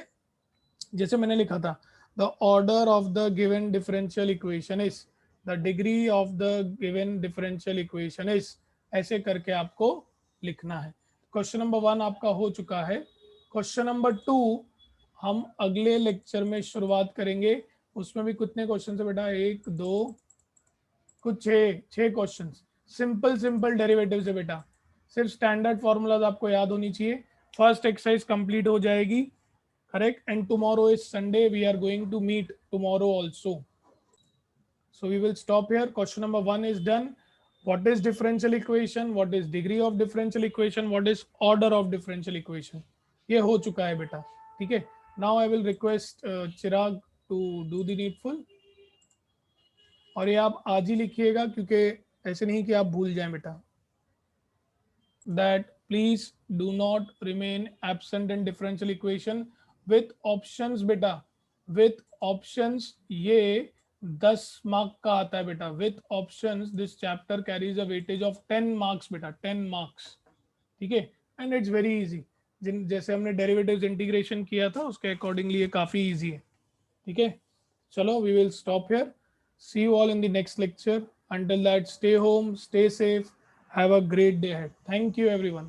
जैसे मैंने लिखा था, the order of the given differential equation is the degree of the given differential equation is, ऐसे करके आपको लिखना है। क्वेश्चन नंबर 1 आपका हो चुका है। क्वेश्चन नंबर 2 हम अगले लेक्चर में शुरुआत करेंगे। उसमें भी कितने क्वेश्चन है बेटा? एक दो, कुछ छह क्वेश्चन। सिंपल सिंपल डेरिवेटिव्स है बेटा, सिर्फ स्टैंडर्ड फॉर्मूलाज आपको याद होनी चाहिए। फर्स्ट एक्सरसाइज कंप्लीट हो जाएगी। Correct. And tomorrow is Sunday, we are going to meet tomorrow also. So we will stop here. Question number 1 is done. What is differential equation? What is degree of differential equation? What is order of differential equation? ये हो चुका है बेटा। ठीक है। Now I will request Chirag to do the needful. और ये आप आज ही लिखिएगा क्योंकि ऐसे नहीं कि आप भूल जाएं बेटा। That please do not remain absent in differential equation with options बेटा, with options ये 10 मार्क का आता है बेटा with options. This chapter carries a weightage of 10 marks बेटा, 10 मार्क्स। ठीक है, एंड इट्स वेरी इजी। जिन जैसे हमने डेरिवेटिव्स इंटीग्रेशन किया था उसके अकॉर्डिंगली ये काफी इजी है। ठीक है, चलो we will stop here. See you all in the next lecture. Until that, stay home, stay safe, have a great day ahead. Thank you everyone.